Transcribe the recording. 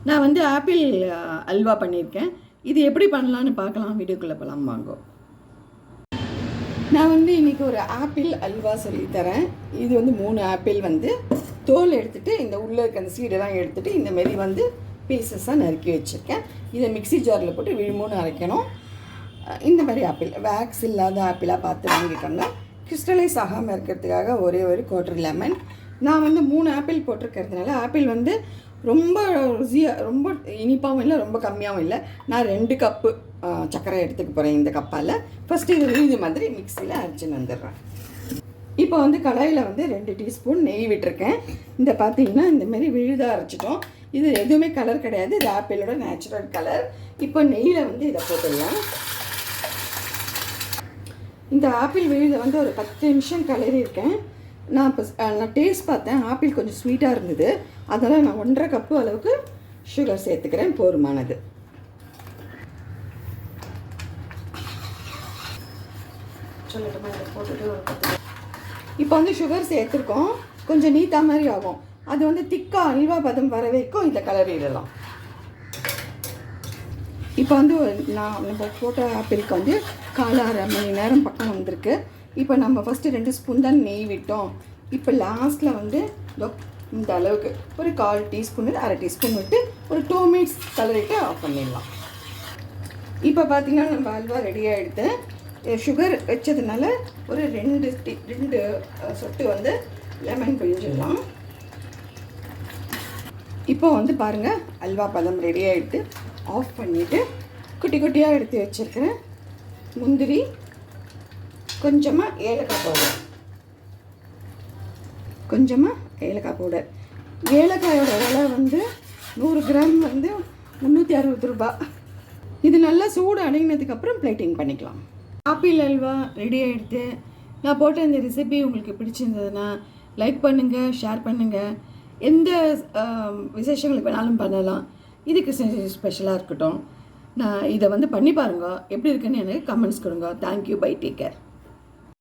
நான் வந்து ஆப்பிள் அல்வா பண்ணியிருக்கேன். இது எப்படி பண்ணலான்னு பார்க்கலாம். வீடியோக்குள்ளே போகலாம் வாங்க. நான் வந்து இன்றைக்கி ஒரு ஆப்பிள் அல்வா சொல்லித்தரேன். இது வந்து 3 ஆப்பிள் வந்து தோல் எடுத்துகிட்டு இந்த உள்ளே இருக்க அந்த சீடெல்லாம் எடுத்துகிட்டு இந்தமாரி வந்து பீசஸாக நறுக்கி வச்சுருக்கேன். இதை மிக்சி ஜாரில் போட்டு விழுமூன்னு அரைக்கணும். இந்த மாதிரி ஆப்பிள் வேக்ஸ் இல்லாத ஆப்பிளாக பார்த்து வாங்கிக்கோங்க. கிறிஸ்டலைஸ் ஆகாமல் இருக்கிறதுக்காக ஒரே ஒரு குவார்ட்டர் லெமன். நான் வந்து 3 ஆப்பிள் போட்டிருக்கிறதுனால ஆப்பிள் வந்து ரொம்ப ருசியாக ரொம்ப இனிப்பாகவும் இல்லை, ரொம்ப கம்மியாகவும் இல்லை. நான் 2 கப்பு சர்க்கரை எடுத்துக்க போகிறேன் இந்த கப்பால். ஃபஸ்ட்டு இது விழுது மாதிரி மிக்சியில் அரைச்சின்னு வந்துடுறேன். இப்போ வந்து கடாயில் வந்து 2 டீஸ்பூன் நெய் விட்டுருக்கேன். இந்த பார்த்தீங்கன்னா இந்தமாரி விழுதாக அரைச்சிட்டோம். இது எதுவுமே கலர் கிடையாது, இது ஆப்பிளோட நேச்சுரல் கலர். இப்போ நெய்யில் வந்து இதை போட்டுடலாம். இந்த ஆப்பிள் விழுதை வந்து ஒரு 10 நிமிஷம் கிளறி இருக்கேன். நான் டேஸ்ட் பார்த்தேன், ஆப்பிள் கொஞ்சம் ஸ்வீட்டாக இருந்தது. அதனால் நான் 1.5 கப்பு அளவுக்கு சுகர் சேர்த்துக்கிறேன், போதுமானது. சொல்லட்டுமா? இதை போட்டுட்டு ஒரு 10. இப்போ வந்து சுகர் சேர்த்துருக்கோம், கொஞ்சம் நீத்தா மாதிரி ஆகும். அது வந்து திக்காக அல்வா பதம் வர வரைக்கும் இந்த கலரிடலாம். இப்போ வந்து நம்ம போட்ட ஆப்பிளுக்கு வந்து 4-6 மணி நேரம் பக்கம் வந்திருக்கு. இப்போ நம்ம ஃபஸ்ட்டு 2 ஸ்பூன் தான் நெய் விட்டோம். இப்போ லாஸ்ட்டில் வந்து இந்த அளவுக்கு ஒரு 1/4 டீஸ்பூன் 1/2 டீஸ்பூன் விட்டு ஒரு 2 மினிட்ஸ் கலரிட்டு ஆஃப் பண்ணிடலாம். இப்போ பார்த்திங்கன்னா நம்ம அல்வா ரெடி ஆகிடுது. சுகர் வச்சதுனால ஒரு 2 சொட்டு வந்து லெமன் பிழிஞ்சிடலாம். இப்போ வந்து பாருங்கள், அல்வா பதம் ரெடி ஆகிட்டு ஆஃப் பண்ணிவிட்டு குட்டி குட்டியாக எடுத்து வச்சுருக்கிறேன் முந்திரி, கொஞ்சமாக ஏலக்காய் பவுடர். ஏலக்காயோட விலை வந்து 100 கிராம் வந்து 360 ரூபா. இது நல்லா சூடு அடங்கினதுக்கப்புறம் பிளேட்டிங் பண்ணிக்கலாம். ஆப்பிள் அல்வா ரெடி ஆகிடுது. நான் போட்ட இந்த ரெசிபி உங்களுக்கு பிடிச்சிருந்ததுன்னா லைக் பண்ணுங்கள், ஷேர் பண்ணுங்கள். எந்த விசேஷங்களுக்கு வேணாலும் பண்ணலாம். இதுக்கு ஸ்பெஷலாக இருக்கட்டும். நான் இதை வந்து பண்ணி பாருங்கள், எப்படி இருக்குன்னு எனக்கு கமெண்ட்ஸ் கொடுங்க. Thank you, bye, take care.